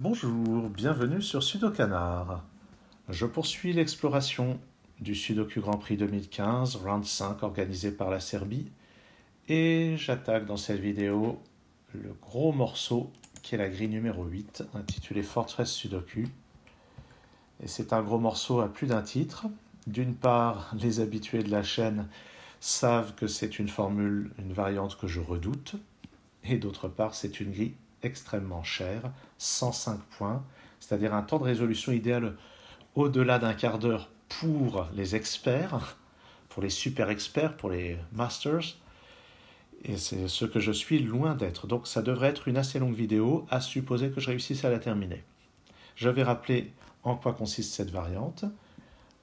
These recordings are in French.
Bonjour, bienvenue sur Sudokanar. Je poursuis l'exploration du Sudoku Grand Prix 2015, Round 5 organisé par la Serbie, et j'attaque dans cette vidéo le gros morceau qui est la grille numéro 8, intitulée Fortress Sudoku. Et c'est un gros morceau à plus d'un titre. D'une part, les habitués de la chaîne savent que c'est une formule, une variante que je redoute, et d'autre part, c'est une grille extrêmement chère, 105 points, c'est-à-dire un temps de résolution idéal au-delà d'un quart d'heure pour les experts, pour les super experts, pour les masters, et c'est ce que je suis loin d'être. Donc ça devrait être une assez longue vidéo, à supposer que je réussisse à la terminer. Je vais rappeler en quoi consiste cette variante.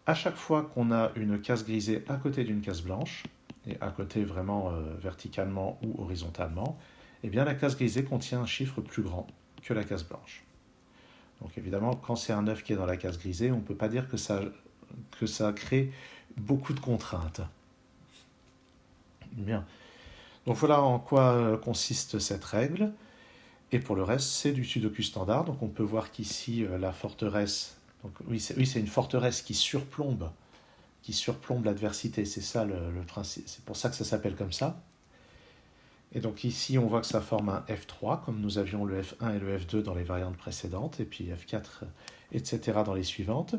À chaque fois qu'on a une case grisée à côté d'une case blanche, et à côté vraiment verticalement ou horizontalement, eh bien la case grisée contient un chiffre plus grand que la case blanche. Donc évidemment, quand c'est un 9 qui est dans la case grisée, on ne peut pas dire que ça crée beaucoup de contraintes. Bien. Donc voilà en quoi consiste cette règle. Et pour le reste, c'est du Sudoku standard. Donc on peut voir qu'ici, la forteresse, donc, oui, c'est une forteresse qui surplombe l'adversité. C'est ça le principe. C'est pour ça que ça s'appelle comme ça. Et donc ici, on voit que ça forme un F3, comme nous avions le F1 et le F2 dans les variantes précédentes, et puis F4, etc. dans les suivantes.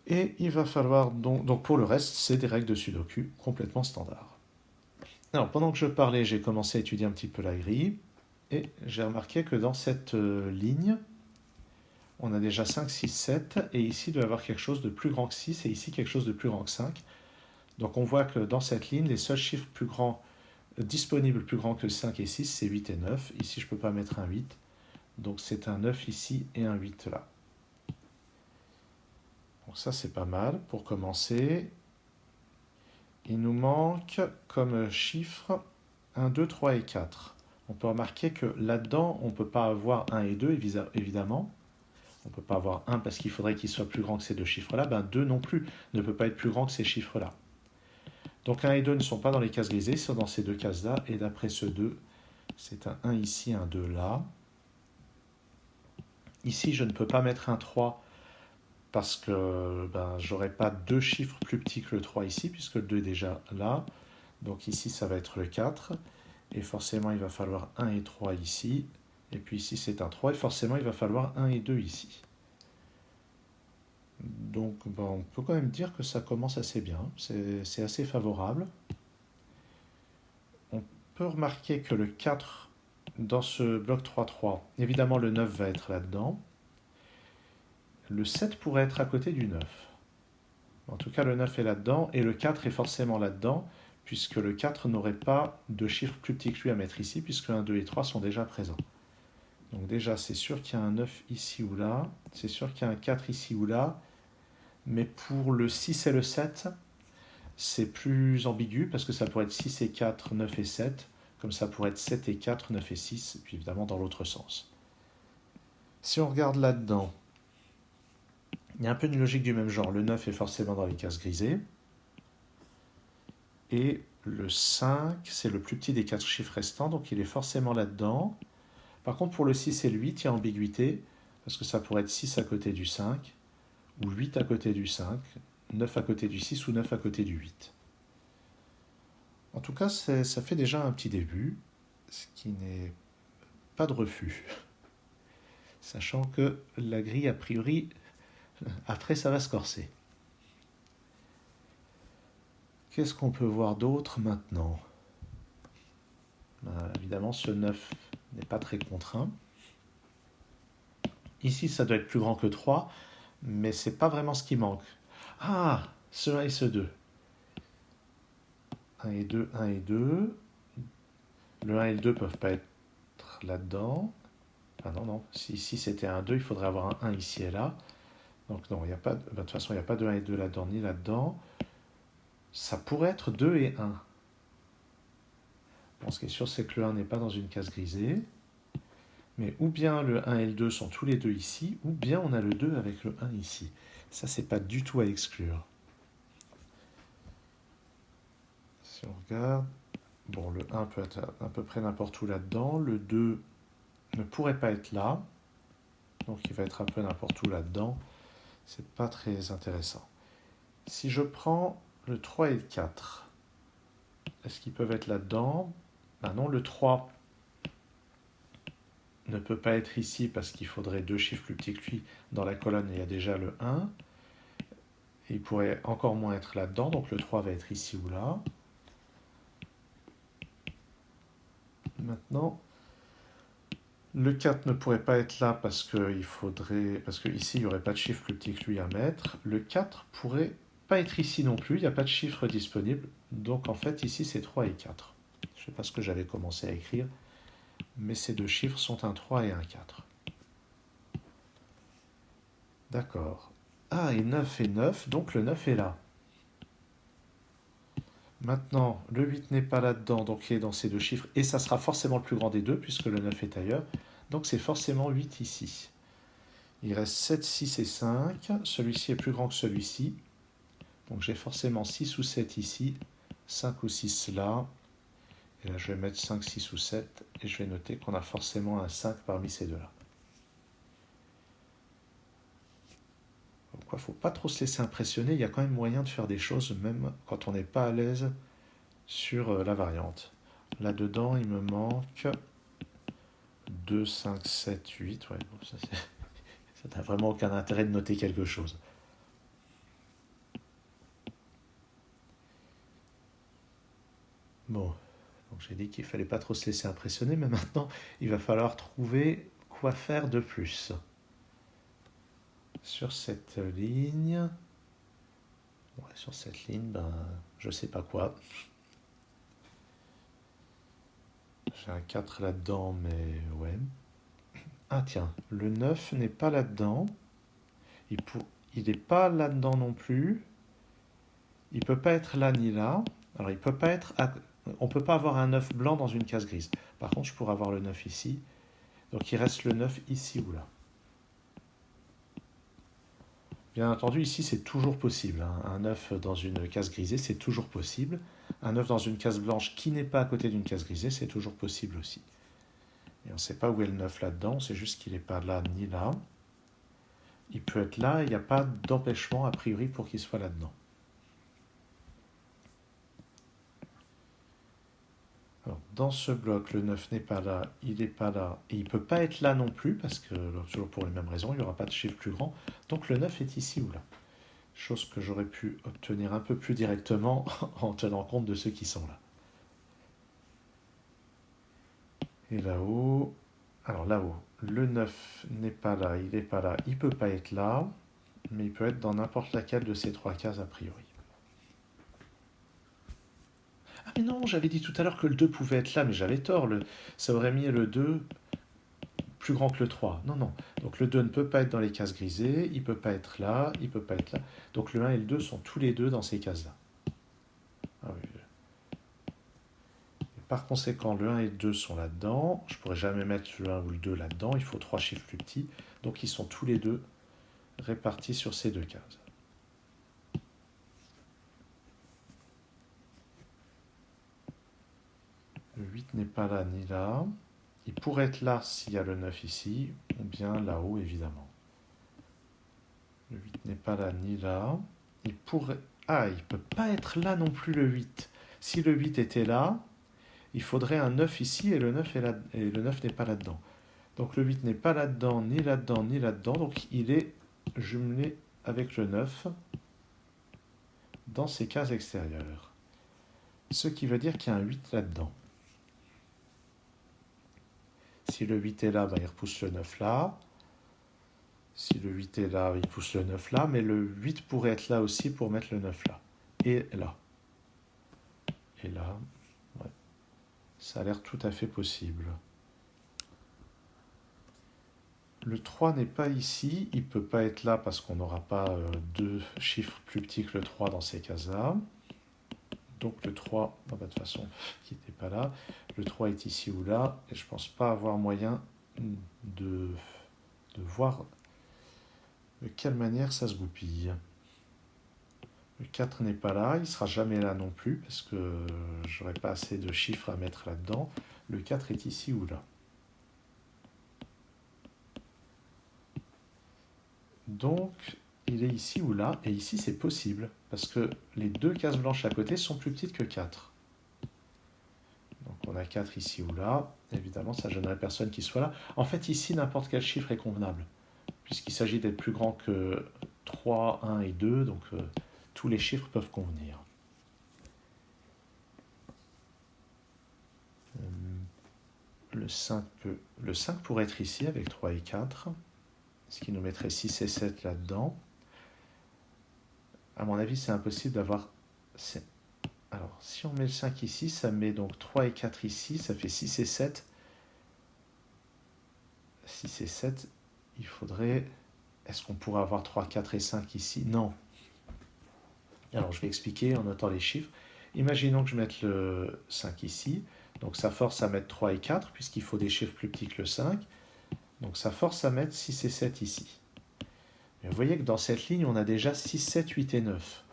Et il va falloir donc pour le reste, c'est des règles de Sudoku complètement standards. Alors pendant que je parlais, j'ai commencé à étudier un petit peu la grille, et j'ai remarqué que dans cette ligne, on a déjà 5, 6, 7, et ici il doit y avoir quelque chose de plus grand que 6, et ici quelque chose de plus grand que 5. Donc on voit que dans cette ligne, les seuls chiffres plus grands disponibles plus grands que 5 et 6, c'est 8 et 9. Ici, je ne peux pas mettre un 8. Donc c'est un 9 ici et un 8 là. Donc ça, c'est pas mal pour commencer. Il nous manque comme chiffre 1, 2, 3 et 4. On peut remarquer que là-dedans, on ne peut pas avoir 1 et 2, évidemment. On ne peut pas avoir 1 parce qu'il faudrait qu'il soit plus grand que ces deux chiffres-là. Ben 2 non plus ne peut pas être plus grand que ces chiffres-là. Donc 1 et 2 ne sont pas dans les cases grisées, ils sont dans ces deux cases-là. Et d'après ce 2, c'est un 1 ici, un 2 là. Ici, je ne peux pas mettre un 3 parce que je n'aurai pas deux chiffres plus petits que le 3 ici, puisque le 2 est déjà là. Donc ici, ça va être le 4. Et forcément, il va falloir 1 et 3 ici. Et puis ici, c'est un 3. Et forcément, il va falloir 1 et 2 ici. Donc on peut quand même dire que ça commence assez bien. C'est assez favorable. On peut remarquer que le 4 dans ce bloc 3-3, évidemment le 9 va être là-dedans. Le 7 pourrait être à côté du 9. En tout cas, le 9 est là-dedans et le 4 est forcément là-dedans, puisque le 4 n'aurait pas de chiffre plus petit que lui à mettre ici, puisque 1, 2 et 3 sont déjà présents. Donc déjà, c'est sûr qu'il y a un 9 ici ou là, c'est sûr qu'il y a un 4 ici ou là, mais pour le 6 et le 7, c'est plus ambigu, parce que ça pourrait être 6 et 4, 9 et 7, comme ça pourrait être 7 et 4, 9 et 6, et puis évidemment dans l'autre sens. Si on regarde là-dedans, il y a un peu une logique du même genre. Le 9 est forcément dans les cases grisées. Et le 5, c'est le plus petit des 4 chiffres restants, donc il est forcément là-dedans. Par contre, pour le 6 et le 8, il y a ambiguïté, parce que ça pourrait être 6 à côté du 5, ou 8 à côté du 5, 9 à côté du 6 ou 9 à côté du 8. En tout cas, ça fait déjà un petit début, ce qui n'est pas de refus. Sachant que la grille, a priori, après, ça va se corser. Qu'est-ce qu'on peut voir d'autre maintenant? Évidemment, ce 9 n'est pas très contraint. Ici, ça doit être plus grand que 3, mais c'est pas vraiment ce qui manque. Ah, ce 1 et ce 2. 1 et 2, 1 et 2. Le 1 et le 2 peuvent pas être là-dedans. Ah non, non. Si ici c'était un 2, il faudrait avoir un 1 ici et là. Donc non, il y a pas, de toute façon, il n'y a pas de 1 et 2 là-dedans, ni là-dedans. Ça pourrait être 2 et 1. Bon, ce qui est sûr, c'est que le 1 n'est pas dans une case grisée. Mais ou bien le 1 et le 2 sont tous les deux ici, ou bien on a le 2 avec le 1 ici. Ça, c'est pas du tout à exclure. Si on regarde, bon, le 1 peut être à peu près n'importe où là-dedans. Le 2 ne pourrait pas être là. donc il va être un peu n'importe où là-dedans. C'est pas très intéressant. Si je prends le 3 et le 4, est-ce qu'ils peuvent être là-dedans? Ben non, le 3 ne peut pas être ici parce qu'il faudrait deux chiffres plus petits que lui. Dans la colonne, il y a déjà le 1. Et il pourrait encore moins être là-dedans, donc le 3 va être ici ou là. Maintenant, le 4 ne pourrait pas être là parce que ici, il n'y aurait pas de chiffre plus petit que lui à mettre. Le 4 pourrait pas être ici non plus, il n'y a pas de chiffre disponible. Donc en fait, ici, c'est 3 et 4. Je ne sais pas ce que j'avais commencé à écrire, mais ces deux chiffres sont un 3 et un 4. D'accord. Ah, et 9 et 9, donc le 9 est là. Maintenant, le 8 n'est pas là-dedans, donc il est dans ces deux chiffres, et ça sera forcément le plus grand des deux, puisque le 9 est ailleurs. Donc c'est forcément 8 ici. Il reste 7, 6 et 5. Celui-ci est plus grand que celui-ci. Donc j'ai forcément 6 ou 7 ici, 5 ou 6 là. Et là, je vais mettre 5, 6 ou 7, et je vais noter qu'on a forcément un 5 parmi ces deux-là. Donc il ne faut pas trop se laisser impressionner, il y a quand même moyen de faire des choses, même quand on n'est pas à l'aise sur la variante. Là-dedans, il me manque 2, 5, 7, 8. Ouais, bon, ça n'a vraiment aucun intérêt de noter quelque chose. Bon, donc j'ai dit qu'il ne fallait pas trop se laisser impressionner, mais maintenant, il va falloir trouver quoi faire de plus. Sur cette ligne, je ne sais pas quoi. J'ai un 4 là-dedans, mais ouais. Ah tiens, le 9 n'est pas là-dedans. Il n'est pas là-dedans non plus. Il ne peut pas être là ni là. Alors il peut pas être... On ne peut pas avoir un 9 blanc dans une case grise. Par contre, je pourrais avoir le 9 ici. Donc il reste le 9 ici ou là. Bien entendu, ici c'est toujours possible. Un 9 dans une case grisée, c'est toujours possible. Un 9 dans une case blanche qui n'est pas à côté d'une case grisée, c'est toujours possible aussi. Et on ne sait pas où est le 9 là-dedans, c'est juste qu'il n'est pas là ni là. Il peut être là, il n'y a pas d'empêchement a priori pour qu'il soit là-dedans. Alors, dans ce bloc, le 9 n'est pas là, il n'est pas là, et il ne peut pas être là non plus, parce que, toujours pour les mêmes raisons, il n'y aura pas de chiffre plus grand. Donc le 9 est ici ou là. Chose que j'aurais pu obtenir un peu plus directement en tenant compte de ceux qui sont là. Et là-haut, alors là-haut, le 9 n'est pas là, il n'est pas là, il ne peut pas être là, mais il peut être dans n'importe laquelle de ces trois cases a priori. Ah mais non, j'avais dit tout à l'heure que le 2 pouvait être là, mais j'avais tort. Ça aurait mis le 2 plus grand que le 3. Non, non. Donc le 2 ne peut pas être dans les cases grisées, il ne peut pas être là, il ne peut pas être là. Donc le 1 et le 2 sont tous les deux dans ces cases-là. Ah oui. Et par conséquent, le 1 et le 2 sont là-dedans. Je ne pourrais jamais mettre le 1 ou le 2 là-dedans. Il faut trois chiffres plus petits. Donc ils sont tous les deux répartis sur ces deux cases. Le 8 n'est pas là ni là. Il pourrait être là s'il y a le 9 ici, ou bien là-haut évidemment. Le 8 n'est pas là ni là. Il pourrait... Ah, il ne peut pas être là non plus le 8. Si le 8 était là, il faudrait un 9 ici et le 9 n'est pas là-dedans. Donc le 8 n'est pas là-dedans, ni là-dedans, ni là-dedans. Donc il est jumelé avec le 9 dans ces cases extérieures. Ce qui veut dire qu'il y a un 8 là-dedans. Si le 8 est là, il repousse le 9 là. Si le 8 est là, il pousse le 9 là. Mais le 8 pourrait être là aussi pour mettre le 9 là. Et là. Et là, ouais. Ça a l'air tout à fait possible. Le 3 n'est pas ici. Il ne peut pas être là parce qu'on n'aura pas deux chiffres plus petits que le 3 dans ces cases-là. Donc le 3, de toute façon, qui n'était pas là. Le 3 est ici ou là. Et je ne pense pas avoir moyen de voir de quelle manière ça se goupille. Le 4 n'est pas là, il ne sera jamais là non plus, parce que j'aurais pas assez de chiffres à mettre là-dedans. Le 4 est ici ou là. Donc, il est ici ou là, et ici c'est possible, parce que les deux cases blanches à côté sont plus petites que 4. Donc on a 4 ici ou là, évidemment ça ne gênerait personne qui soit là. En fait ici n'importe quel chiffre est convenable, puisqu'il s'agit d'être plus grand que 3, 1 et 2, donc tous les chiffres peuvent convenir. Le 5 pourrait être ici avec 3 et 4, ce qui nous mettrait 6 et 7 là-dedans. À mon avis, c'est impossible d'avoir... Alors, si on met le 5 ici, ça met donc 3 et 4 ici, ça fait 6 et 7. 6 et 7, il faudrait... Est-ce qu'on pourrait avoir 3, 4 et 5 ici? Non. Alors, je vais expliquer en notant les chiffres. Imaginons que je mette le 5 ici. Donc, ça force à mettre 3 et 4, puisqu'il faut des chiffres plus petits que le 5. Donc, ça force à mettre 6 et 7 ici. Mais vous voyez que dans cette ligne, on a déjà 6, 7, 8 et 9.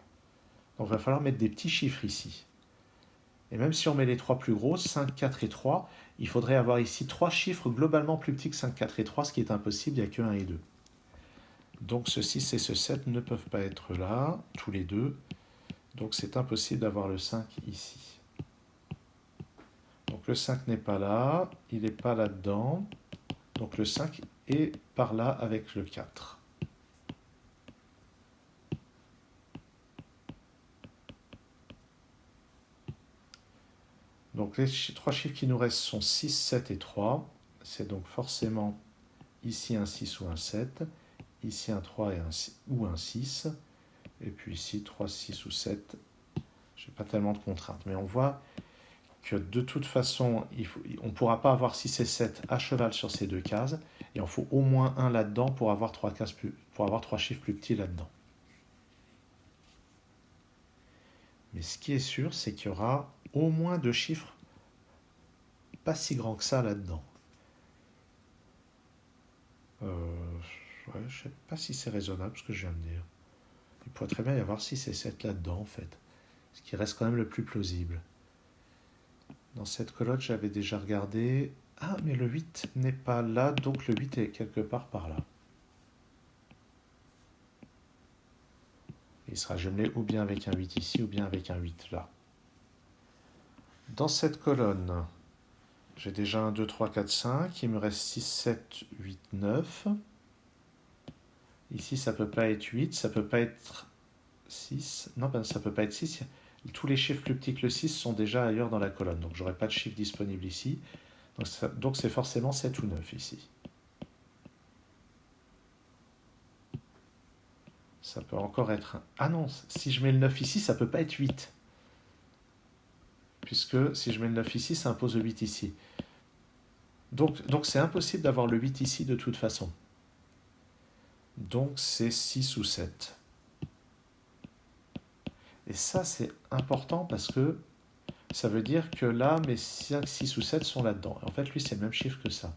Donc, il va falloir mettre des petits chiffres ici. Et même si on met les 3 plus gros, 5, 4 et 3, il faudrait avoir ici 3 chiffres globalement plus petits que 5, 4 et 3, ce qui est impossible, il n'y a que 1 et 2. Donc ce 6 et ce 7 ne peuvent pas être là, tous les deux. Donc c'est impossible d'avoir le 5 ici. Donc le 5 n'est pas là, il n'est pas là-dedans. Donc le 5 est par là avec le 4. Donc les 3 chiffres qui nous restent sont 6, 7 et 3. C'est donc forcément ici un 6 ou un 7, ici un 3 et ou un 6, et puis ici 3, 6 ou 7. Je n'ai pas tellement de contraintes, mais on voit que de toute façon, on ne pourra pas avoir 6 et 7 à cheval sur ces deux cases, et il en faut au moins un là-dedans pour avoir 3 chiffres plus petits là-dedans. Mais ce qui est sûr, c'est qu'il y aura au moins 2 chiffres pas si grands que ça là-dedans. Ouais, je ne sais pas si c'est raisonnable ce que je viens de dire. Il pourrait très bien y avoir 6 et 7 là-dedans en fait, ce qui reste quand même le plus plausible. Dans cette colonne, j'avais déjà regardé. Ah, mais le 8 n'est pas là, donc le 8 est quelque part par là. Il sera jumelé ou bien avec un 8 ici, ou bien avec un 8 là. Dans cette colonne, j'ai déjà un 2, 3, 4, 5. Il me reste 6, 7, 8, 9. Ici, ça ne peut pas être 8, ça ne peut pas être 6. Non, ça ne peut pas être 6. Tous les chiffres plus petits que le 6 sont déjà ailleurs dans la colonne, donc j'aurai pas de chiffre disponible ici. Donc c'est forcément 7 ou 9 ici. Ça peut encore être... Ah non, si je mets le 9 ici, ça ne peut pas être 8. Puisque si je mets le 9 ici, ça impose le 8 ici. Donc c'est impossible d'avoir le 8 ici de toute façon. Donc c'est 6 ou 7. Et ça, c'est important parce que ça veut dire que là, mes 5, 6 ou 7 sont là-dedans. En fait, lui, c'est le même chiffre que ça.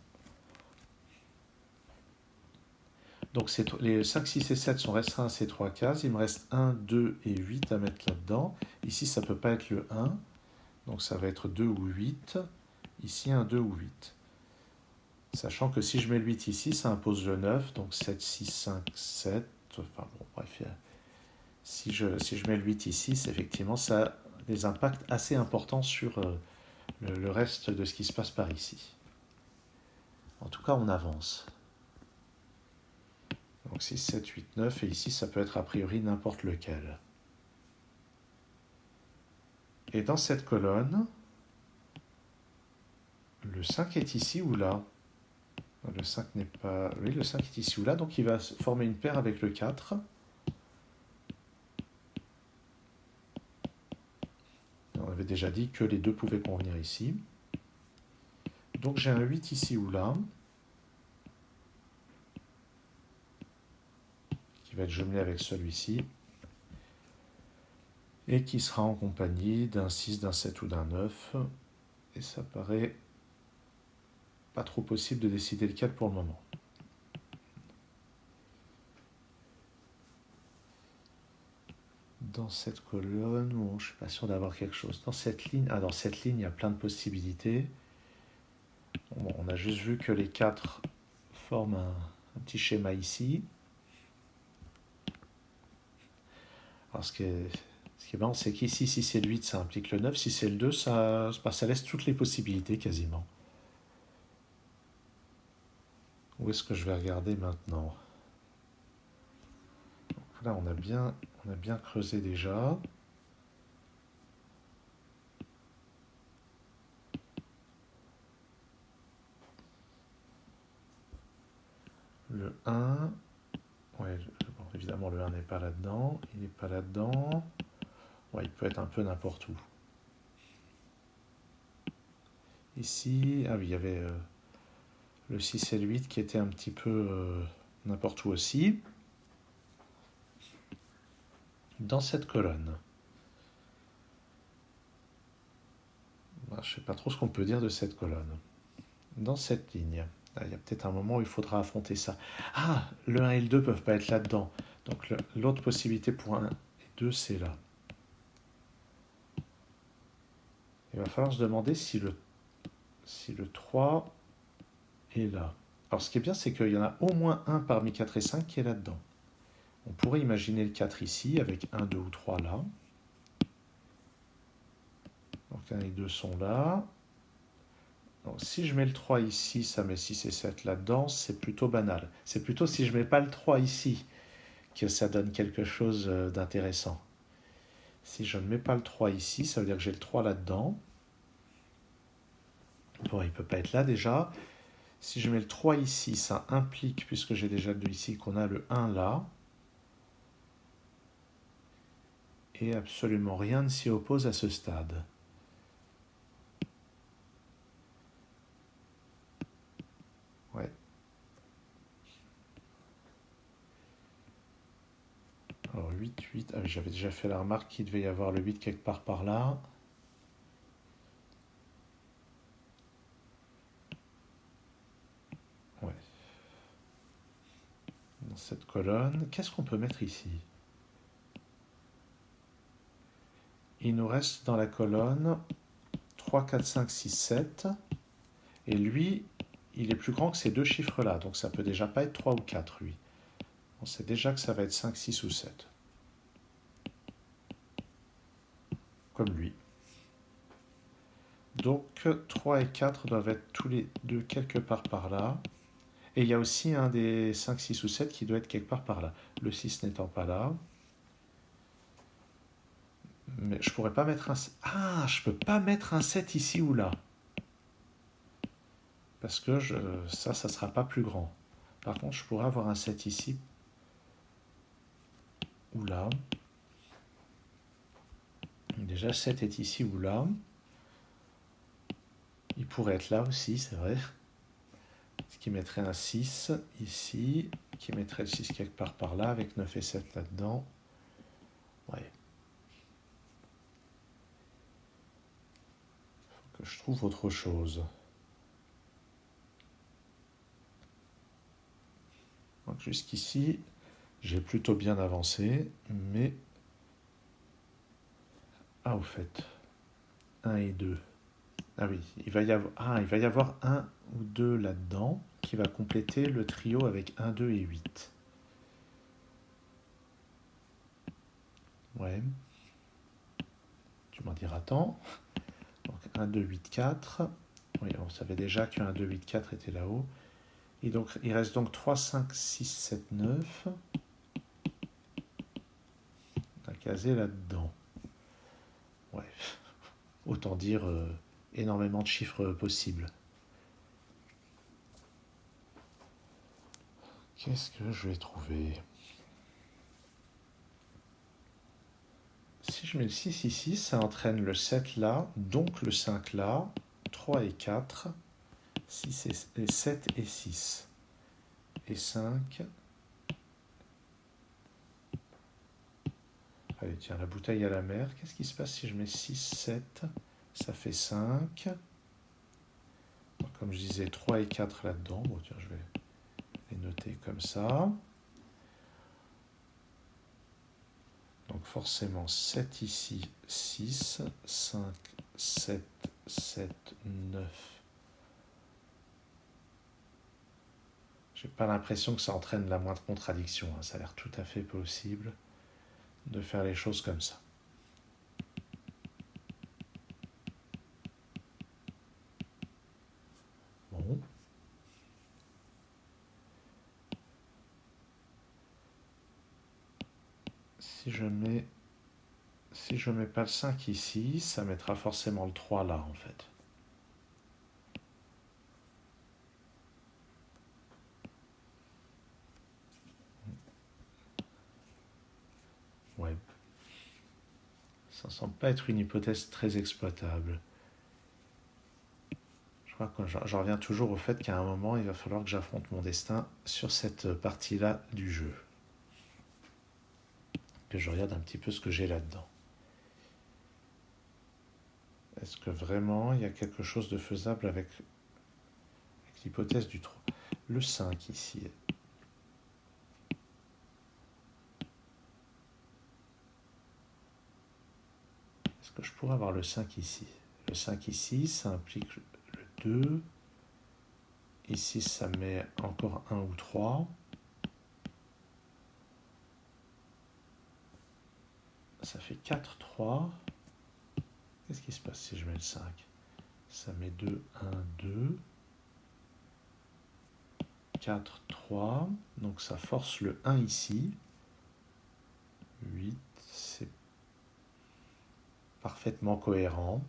Donc les 5, 6 et 7 sont restreints à ces 3 cases. Il me reste 1, 2 et 8 à mettre là-dedans. Ici, ça ne peut pas être le 1. Donc ça va être 2 ou 8. Ici, un 2 ou 8. Sachant que si je mets le 8 ici, ça impose le 9. Donc 7, 6, 5, 7. Enfin bon, bref. Si je mets le 8 ici, effectivement, ça a des impacts assez importants sur le reste de ce qui se passe par ici. En tout cas, on avance. Donc 6, 7, 8, 9, et ici ça peut être a priori n'importe lequel. Et dans cette colonne, le 5 est ici ou là? Le 5 n'est pas... Oui, le 5 est ici ou là, donc il va former une paire avec le 4. On avait déjà dit que les deux pouvaient convenir ici. Donc j'ai un 8 ici ou là, qui va être jumelé avec celui-ci, et qui sera en compagnie d'un 6, d'un 7 ou d'un 9. Et ça paraît pas trop possible de décider lequel pour le moment. Dans cette colonne, bon, je ne suis pas sûr d'avoir quelque chose. Dans cette ligne, il y a plein de possibilités. Bon, on a juste vu que les 4 forment un petit schéma ici. Alors, ce qui est marrant, c'est qu'ici, si c'est le 8, ça implique le 9. Si c'est le 2, ça laisse toutes les possibilités quasiment. Où est-ce que je vais regarder maintenant? Là, on a bien creusé déjà. Le 1. Ouais, bon, évidemment, le 1 n'est pas là-dedans. Il n'est pas là-dedans. Ouais, il peut être un peu n'importe où. Ici, ah oui, il y avait le 6 et le 8 qui étaient un petit peu n'importe où aussi. Dans cette colonne. Bah, je ne sais pas trop ce qu'on peut dire de cette colonne. Dans cette ligne. Ah, il y a peut-être un moment où il faudra affronter ça. Ah, le 1 et le 2 ne peuvent pas être là-dedans. Donc l'autre possibilité pour 1 et 2, c'est là. Il va falloir se demander si le 3 est là. Alors ce qui est bien, c'est qu'il y en a au moins un parmi 4 et 5 qui est là-dedans. On pourrait imaginer le 4 ici, avec 1, 2 ou 3 là. Donc 1 et 2 sont là. Donc, si je mets le 3 ici, ça met 6 et 7 là-dedans, c'est plutôt banal. C'est plutôt si je ne mets pas le 3 ici que ça donne quelque chose d'intéressant. Si je ne mets pas le 3 ici, ça veut dire que j'ai le 3 là-dedans. Bon, il ne peut pas être là déjà. Si je mets le 3 ici, ça implique, puisque j'ai déjà le 2 ici, qu'on a le 1 là. Et absolument rien ne s'y oppose à ce stade. Ouais. Alors 8, 8. Ah oui, j'avais déjà fait la remarque qu'il devait y avoir le 8 quelque part par là. Ouais. Dans cette colonne. Qu'est-ce qu'on peut mettre ici? Il nous reste dans la colonne 3, 4, 5, 6, 7. Et lui, il est plus grand que ces deux chiffres-là. Donc ça peut déjà pas être 3 ou 4, lui. On sait déjà que ça va être 5, 6 ou 7. Comme lui. Donc 3 et 4 doivent être tous les deux quelque part par là. Et il y a aussi un des 5, 6 ou 7 qui doit être quelque part par là. Le 6 n'étant pas là. Mais je pourrais pas mettre un... Ah, je peux pas mettre un 7 ici ou là. Parce que ça sera pas plus grand. Par contre, je pourrais avoir un 7 ici ou là. Déjà, 7 est ici ou là. Il pourrait être là aussi, c'est vrai. Ce qui mettrait un 6 ici, qui mettrait le 6 quelque part par là, avec 9 et 7 là-dedans. Ouais. Faut que je trouve autre chose. Donc jusqu'ici, j'ai plutôt bien avancé, mais... Ah, au fait, 1 et 2. Ah oui, il va y avoir 1 ou 2 là-dedans, qui va compléter le trio avec 1, 2 et 8. Ouais. Tu m'en diras tant. Donc 1, 2, 8, 4. Oui, on savait déjà que 1, 2, 8, 4 était là-haut. Et donc, il reste donc 3, 5, 6, 7, 9 à caser là-dedans. Ouais. Autant dire énormément de chiffres possibles. Qu'est-ce que je vais trouver? Si je mets le 6 ici, ça entraîne le 7 là, donc le 5 là, 3 et 4, 6 et 7 et 6. Et 5. Allez, tiens, la bouteille à la mer. Qu'est-ce qui se passe si je mets 6, 7? Ça fait 5. Comme je disais, 3 et 4 là-dedans. Bon, tiens, je vais les noter comme ça. Donc forcément 7 ici, 6, 5, 7, 7, 9. J'ai pas l'impression que ça entraîne la moindre contradiction, hein. Ça a l'air tout à fait possible. de faire les choses comme ça. Bon. Si je mets pas le 5 ici, ça mettra forcément le 3 là en fait. Ouais. Ça semble pas être une hypothèse très exploitable. Je crois que j'en reviens toujours au fait qu'à un moment, il va falloir que j'affronte mon destin sur cette partie-là du jeu. Que je regarde un petit peu ce que j'ai là-dedans. Est-ce que vraiment il y a quelque chose de faisable avec l'hypothèse du 3? Le 5 ici. Est-ce que je pourrais avoir le 5 ici? Le 5 ici, ça implique le 2. Ici, ça met encore 1 ou 3. Ça fait 4, 3. Qu'est-ce qui se passe si je mets le 5? Ça met 2, 1, 2. 4, 3. Donc ça force le 1 ici. 8, c'est parfaitement cohérent.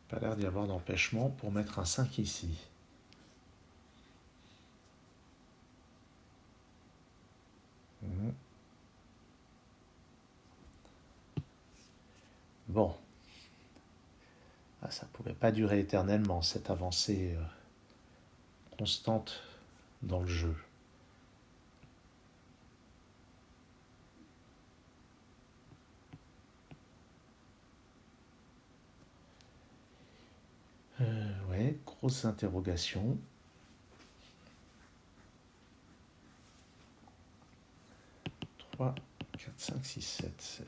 Pas l'air d'y avoir d'empêchement pour mettre un 5 ici. Bon. Ah, ça ne pouvait pas durer éternellement, cette avancée constante dans le jeu. Ouais, grosse interrogation. 3, 4, 5, 6, 7.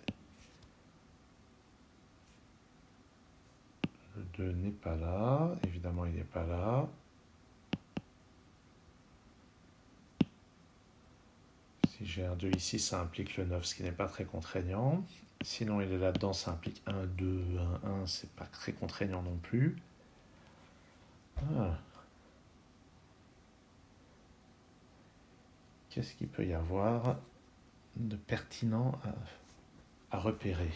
Le 2 n'est pas là. Évidemment, il n'est pas là. Si j'ai un 2 ici, ça implique le 9, ce qui n'est pas très contraignant. Sinon, il est là-dedans, ça implique 1, 2, 1, 1, c'est pas très contraignant non plus. Ah. Qu'est-ce qu'il peut y avoir de pertinent à repérer?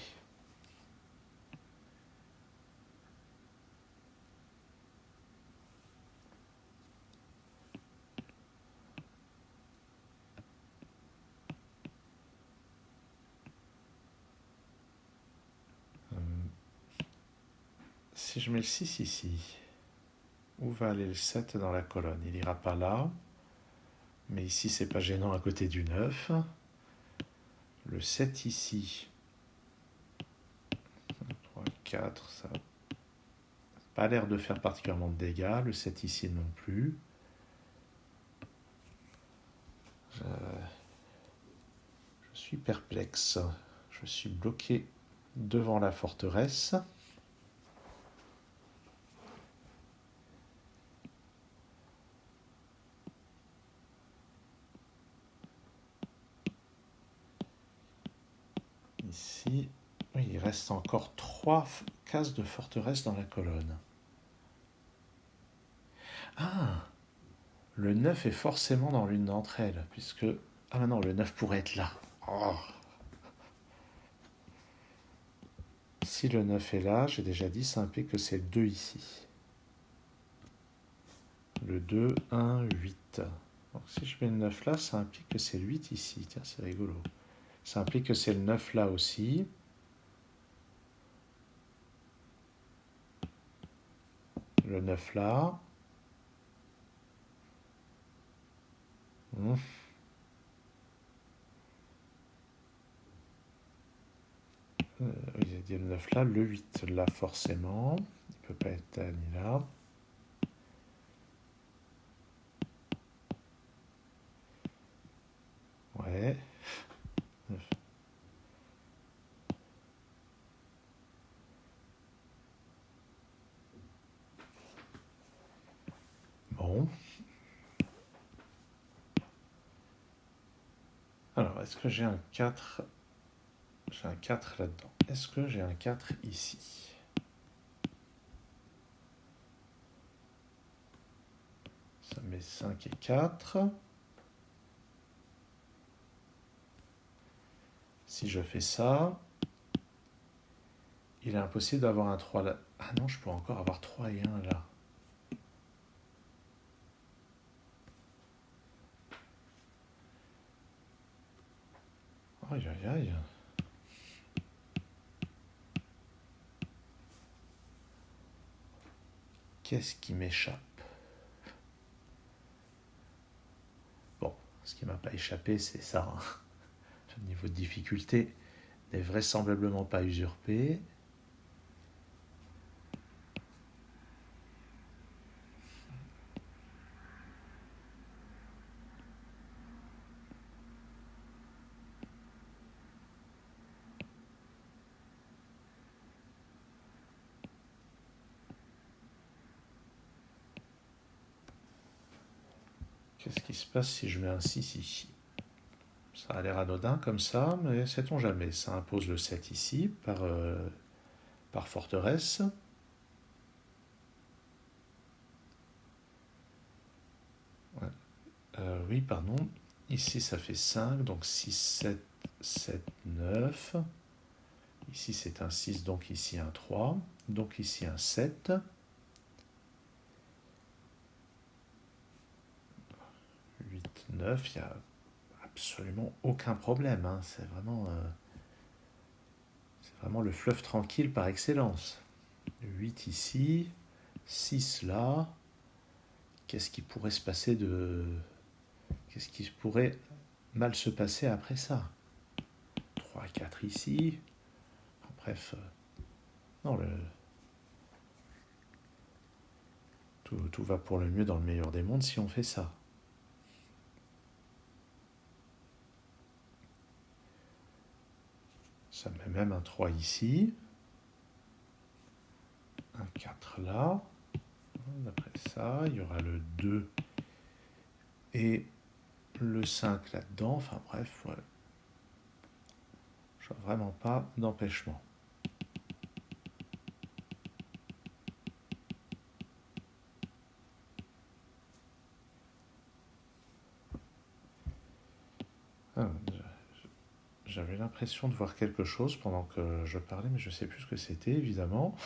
Si je mets le 6 ici, où va aller le 7 dans la colonne? Il n'ira pas là. Mais ici, c'est pas gênant à côté du 9. Le 7 ici. 3, 4, ça n'a pas l'air de faire particulièrement de dégâts. Le 7 ici non plus. Je suis perplexe. Je suis bloqué devant la forteresse. Ici, oui, il reste encore 3 cases de forteresse dans la colonne. Ah, le 9 est forcément dans l'une d'entre elles, puisque... Ah non, le 9 pourrait être là. Oh. Si le 9 est là, j'ai déjà dit, ça implique que c'est le 2 ici. Le 2, 1, 8. Donc si je mets le 9 là, ça implique que c'est le 8 ici. Tiens, c'est rigolo. Ça implique que c'est le 9 là aussi. Le 9 là. Il a dit le 9 là, le 8 là forcément. Il ne peut pas être là ni là. Ouais. 9. Bon. Alors, est-ce que j'ai un 4? J'ai un 4 là-dedans. Est-ce que j'ai un 4 ici? Ça met 5 et 4. Si je fais ça, il est impossible d'avoir un 3 là. Ah non, je peux encore avoir 3 et 1 là. Aïe aïe aïe. Qu'est-ce qui m'échappe? Bon, ce qui m'a pas échappé, c'est ça, hein. Le niveau de difficulté n'est vraisemblablement pas usurpé. Qu'est-ce qui se passe si je mets un 6 ici? Ça a l'air anodin comme ça, mais sait-on jamais. Ça impose le 7 ici par forteresse. Ouais. Oui, pardon. Ici, ça fait 5, donc 6, 7, 7, 9. Ici, c'est un 6, donc ici un 3. Donc ici un 7. 8, 9, il n'y a absolument aucun problème, hein. C'est vraiment le fleuve tranquille par excellence. 8 ici, 6 là. Qu'est-ce qui pourrait se passer de... Qu'est-ce qui pourrait mal se passer après ça? 3, 4 ici. Bref, non, tout va pour le mieux dans le meilleur des mondes si on fait ça. Ça met même un 3 ici. Un 4 là. Après ça, il y aura le 2 et le 5 là-dedans. Enfin bref, ouais. Je vois vraiment pas d'empêchement. Ah, j'avais l'impression de voir quelque chose pendant que je parlais, mais je ne sais plus ce que c'était, évidemment.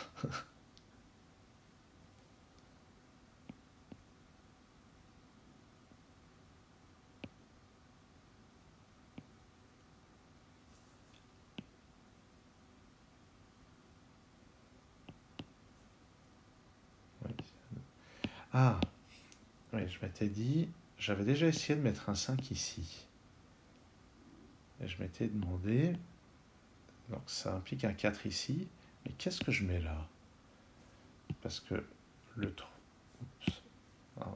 Oui. Ah, oui, je m'étais dit, j'avais déjà essayé de mettre un 5 ici. Et je m'étais demandé, donc ça implique un 4 ici, mais qu'est-ce que je mets là? Parce que le 3, ah,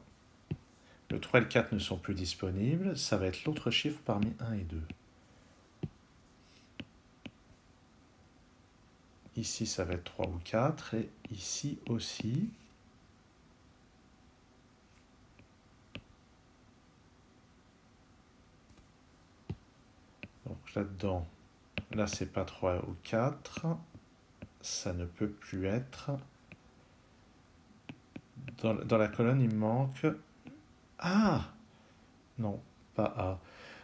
le 3 et le 4 ne sont plus disponibles, ça va être l'autre chiffre parmi 1 et 2. Ici, ça va être 3 ou 4, et ici aussi. Donc là-dedans, là c'est pas 3 ou 4, ça ne peut plus être. Dans la colonne, il me manque... Ah! Non, pas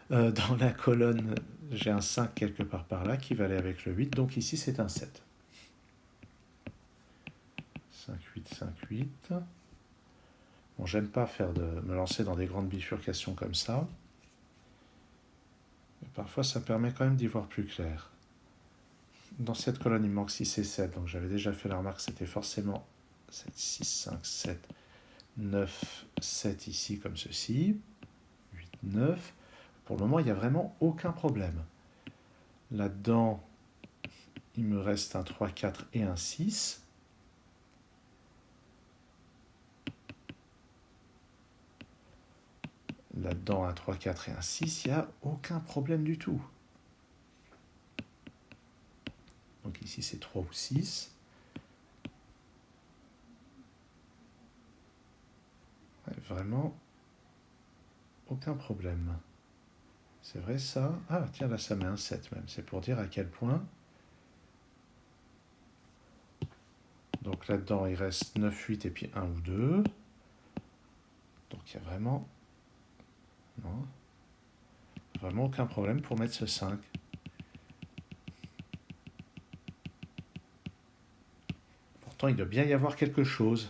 A. Dans la colonne, j'ai un 5 quelque part par là qui va aller avec le 8, donc ici c'est un 7. 5, 8, 5, 8. Bon, j'aime pas me lancer dans des grandes bifurcations comme ça. Mais parfois, ça permet quand même d'y voir plus clair. Dans cette colonne, il me manque 6 et 7, donc j'avais déjà fait la remarque, c'était forcément 7, 6, 5, 7, 9, 7 ici comme ceci. 8, 9. Pour le moment, il n'y a vraiment aucun problème. Là-dedans, il me reste un 3, 4 et un 6. Là-dedans, un 3, 4 et un 6, il n'y a aucun problème du tout. Donc ici, c'est 3 ou 6. Ouais, vraiment, aucun problème. C'est vrai ça? Ah tiens, là ça met un 7 même. C'est pour dire à quel point. Donc là-dedans, il reste 9, 8 et puis 1 ou 2. Donc il n'y a vraiment... Non, vraiment aucun problème pour mettre ce 5. Pourtant, il doit bien y avoir quelque chose.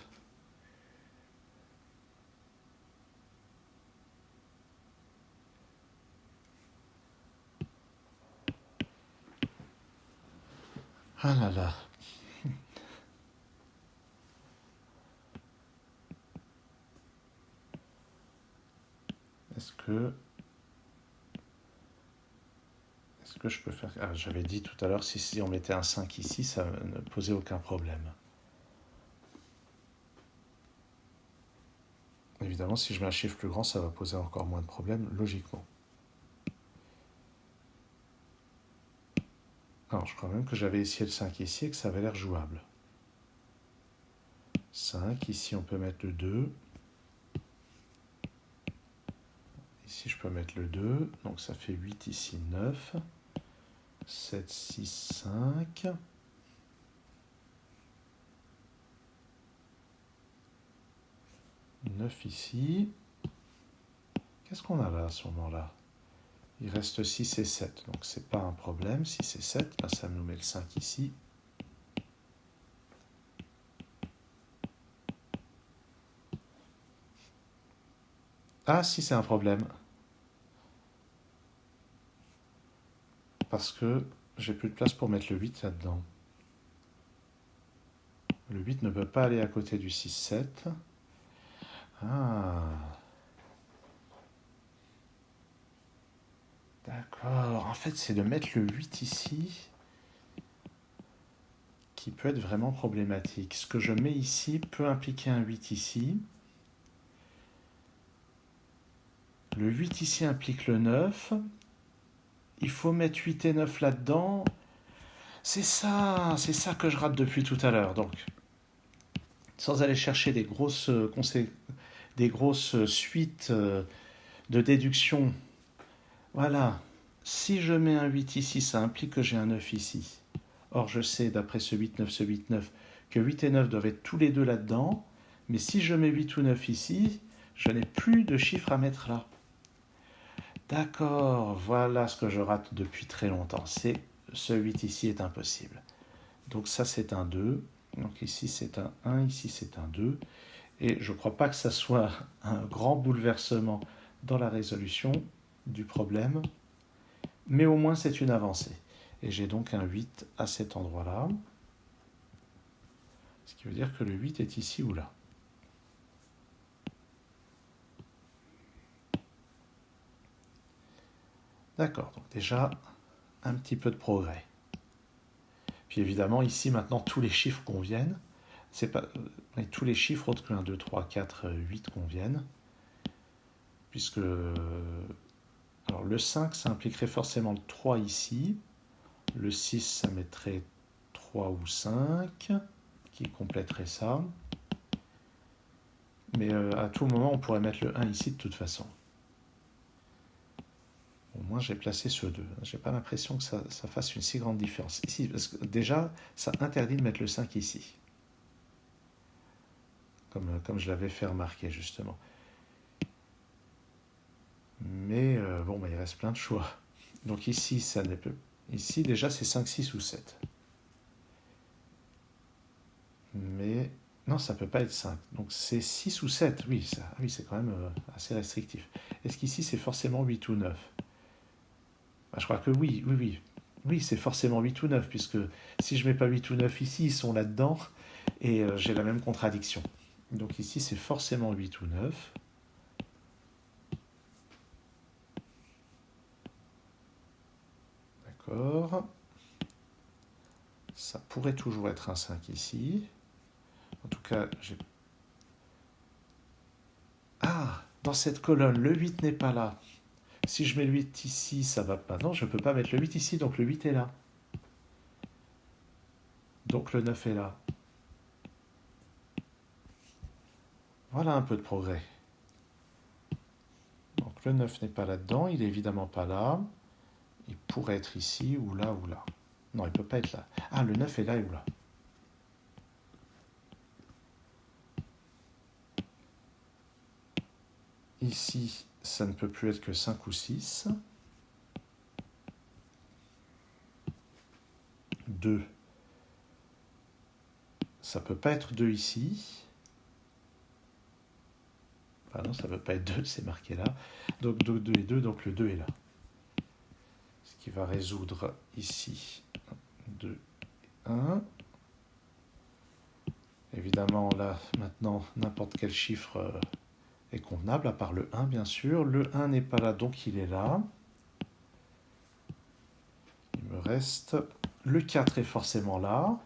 Ah là là. Est-ce que... Est-ce que je peux faire... Ah, j'avais dit tout à l'heure, si on mettait un 5 ici, ça ne posait aucun problème. Évidemment, si je mets un chiffre plus grand, ça va poser encore moins de problèmes, logiquement. Alors, je crois même que j'avais essayé le 5 ici et que ça avait l'air jouable. 5, ici on peut mettre le 2. Ici je peux mettre le 2, donc ça fait 8 ici, 9. 7, 6, 5. 9 ici. Qu'est-ce qu'on a là à ce moment-là? Il reste 6 et 7, donc c'est pas un problème. 6 et 7, ben ça nous met le 5 ici. Ah si, c'est un problème. Parce que j'ai plus de place pour mettre le 8 là-dedans. Le 8 ne peut pas aller à côté du 6, 7. Ah, d'accord. En fait, c'est de mettre le 8 ici qui peut être vraiment problématique. Ce que je mets ici peut impliquer un 8 ici. Le 8 ici implique le 9. Il faut mettre 8 et 9 là-dedans. C'est ça que je rate depuis tout à l'heure. Donc, sans aller chercher des grosses suites de déduction. Voilà. Si je mets un 8 ici, ça implique que j'ai un 9 ici. Or, je sais, d'après ce 8, 9, ce 8, 9, que 8 et 9 doivent être tous les deux là-dedans. Mais si je mets 8 ou 9 ici, je n'ai plus de chiffres à mettre là. D'accord, voilà ce que je rate depuis très longtemps. C'est ce 8 ici est impossible. Donc ça, c'est un 2. Donc ici, c'est un 1. Ici, c'est un 2. Et je ne crois pas que ça soit un grand bouleversement dans la résolution du problème. Mais au moins, c'est une avancée. Et j'ai donc un 8 à cet endroit-là. Ce qui veut dire que le 8 est ici ou là. D'accord, donc déjà, un petit peu de progrès. Puis évidemment, ici, maintenant, tous les chiffres conviennent. C'est pas, tous les chiffres autres que 1, 2, 3, 4, 8 conviennent. Puisque alors le 5, ça impliquerait forcément le 3 ici. Le 6, ça mettrait 3 ou 5, qui compléterait ça. Mais à tout moment, on pourrait mettre le 1 ici de toute façon. Au moins, j'ai placé ce 2. Je n'ai pas l'impression que ça fasse une si grande différence. Ici, parce que déjà, ça interdit de mettre le 5 ici. Comme je l'avais fait remarquer, justement. Mais bon, il reste plein de choix. Donc ici, ça n'est plus. Ici, déjà, c'est 5, 6 ou 7. Mais non, ça ne peut pas être 5. Donc c'est 6 ou 7. Oui, c'est quand même assez restrictif. Est-ce qu'ici, c'est forcément 8 ou 9? Je crois que oui, oui, oui. Oui, c'est forcément 8 ou 9, puisque si je ne mets pas 8 ou 9 ici, ils sont là-dedans, et j'ai la même contradiction. Donc ici, c'est forcément 8 ou 9. D'accord. Ça pourrait toujours être un 5 ici. En tout cas, j'ai... Ah, dans cette colonne, le 8 n'est pas là. Si je mets le 8 ici, ça va pas. Non, je ne peux pas mettre le 8 ici, donc le 8 est là. Donc le 9 est là. Voilà un peu de progrès. Donc Donc le 9 n'est pas là-dedans, il est évidemment pas là. Il pourrait être ici, ou là, ou là. Non, il ne peut pas être là. Ah, le 9 est là ou là. Ici, ça ne peut plus être que 5 ou 6. 2. Ça ne peut pas être 2 ici. Ah non, ça ne peut pas être 2, c'est marqué là. Donc 2 et 2, donc le 2 est là. Ce qui va résoudre ici 2, 1. Évidemment, là, maintenant, n'importe quel chiffre est convenable, à part le 1, bien sûr. Le 1 n'est pas là, donc il est là. Il me reste... Le 4 est forcément là.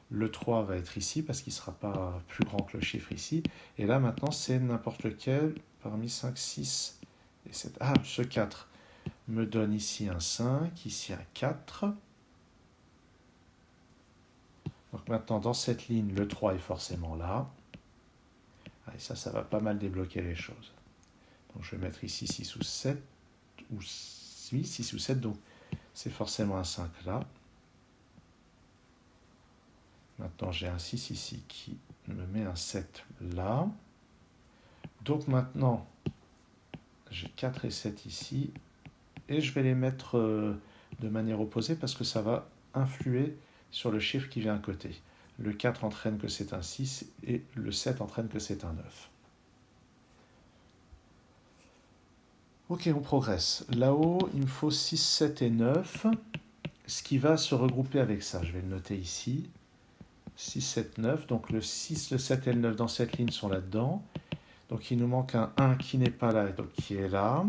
Le 3 va être ici, parce qu'il ne sera pas plus grand que le chiffre ici. Et là, maintenant, c'est n'importe lequel parmi 5, 6 et 7. Ah, ce 4 me donne ici un 5, ici un 4. Donc maintenant, dans cette ligne, le 3 est forcément là. Ah, et ça va pas mal débloquer les choses. Donc je vais mettre ici 6 ou 7, ou 6 ou 7, donc c'est forcément un 5 là. Maintenant, j'ai un 6 ici qui me met un 7 là. Donc maintenant, j'ai 4 et 7 ici. Et je vais les mettre de manière opposée parce que ça va influer sur le chiffre qui vient à côté. Le 4 entraîne que c'est un 6 et le 7 entraîne que c'est un 9. Ok, on progresse. Là-haut, il me faut 6, 7 et 9. Ce qui va se regrouper avec ça, je vais le noter ici. 6, 7, 9. Donc le 6, le 7 et le 9 dans cette ligne sont là-dedans. Donc il nous manque un 1 qui n'est pas là, donc qui est là.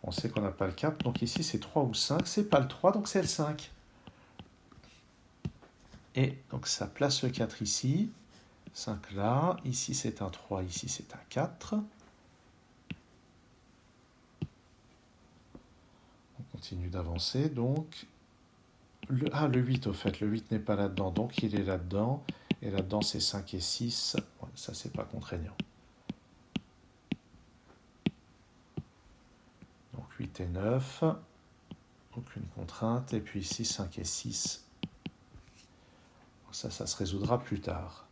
On sait qu'on n'a pas le 4, donc ici c'est 3 ou 5. C'est pas le 3, donc c'est le 5. Et donc ça place le 4 ici. 5 là. Ici c'est un 3, ici c'est un 4. On continue d'avancer, donc... le 8 au fait, le 8 n'est pas là-dedans, donc il est là-dedans. Et là-dedans, c'est 5 et 6. Ouais, ça, c'est pas contraignant. Donc 8 et 9. Aucune contrainte. Et puis ici, 5 et 6. Ça se résoudra plus tard.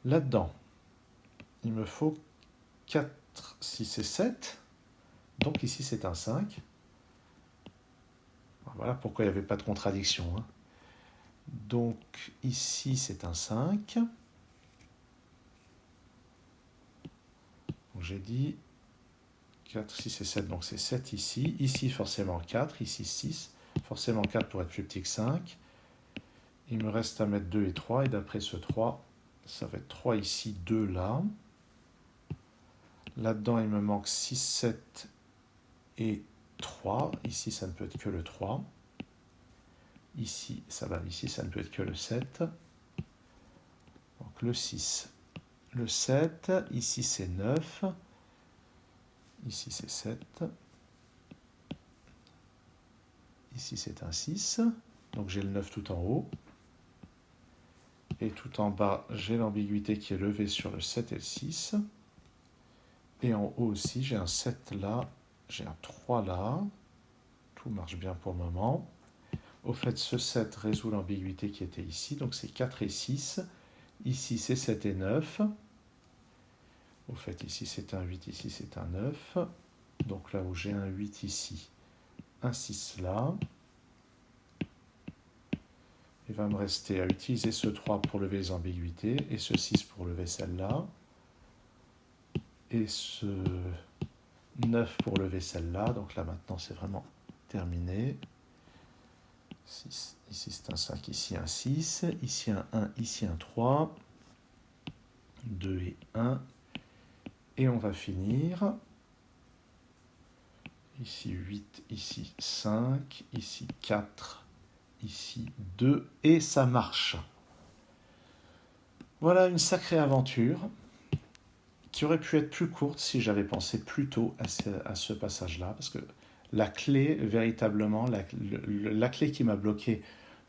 Là-dedans, il me faut 4, 6 et 7. Donc ici, c'est un 5. Voilà pourquoi il n'y avait pas de contradiction. Hein. Donc ici, c'est un 5. Donc j'ai dit 4, 6 et 7, donc c'est 7 ici. Ici, forcément 4, ici 6. Forcément 4 pour être plus petit que 5. Il me reste à mettre 2 et 3, et d'après ce 3, ça va être 3 ici, 2 là. Là-dedans, il me manque 6, 7 et 3. Ici, ça ne peut être que le 3. Ici, ça va. Ici, ça ne peut être que le 7. Donc le 6, le 7. Ici, c'est 9. Ici, c'est 7. Ici, c'est un 6. Donc j'ai le 9 tout en haut. Et tout en bas, j'ai l'ambiguïté qui est levée sur le 7 et le 6. Et en haut aussi, j'ai un 7 là, j'ai un 3 là. Tout marche bien pour le moment. Au fait, ce 7 résout l'ambiguïté qui était ici, donc c'est 4 et 6. Ici, c'est 7 et 9. Au fait, ici, c'est un 8, ici, c'est un 9. Donc là où j'ai un 8 ici, un 6 là. Il va me rester à utiliser ce 3 pour lever les ambiguïtés et ce 6 pour lever celle-là. Et ce 9 pour lever celle-là. Donc là, maintenant, c'est vraiment terminé. 6, ici, c'est un 5, ici, un 6. Ici, un 1, ici, un 3. 2 et 1. Et on va finir. Ici, 8, ici, 5. Ici, 4. Ici 2, et ça marche. Voilà une sacrée aventure qui aurait pu être plus courte si j'avais pensé plus tôt à ce passage-là, parce que la clé, véritablement, la clé qui m'a bloqué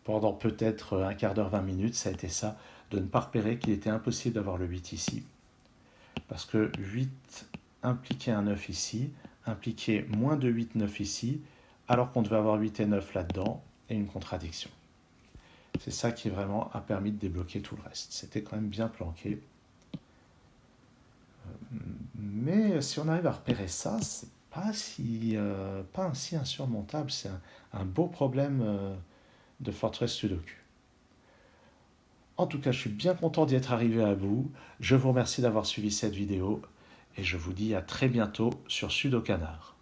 pendant peut-être un quart d'heure, 20 minutes, ça a été ça, de ne pas repérer qu'il était impossible d'avoir le 8 ici. Parce que 8, impliquer un 9 ici, impliquer moins de 8, 9 ici, alors qu'on devait avoir 8 et 9 là-dedans, et une contradiction. C'est ça qui vraiment a permis de débloquer tout le reste. C'était quand même bien planqué. Mais si on arrive à repérer ça, c'est pas si insurmontable. C'est un beau problème de Fortress Sudoku. En tout cas, je suis bien content d'y être arrivé à bout. Je vous remercie d'avoir suivi cette vidéo et je vous dis à très bientôt sur Sudokanar.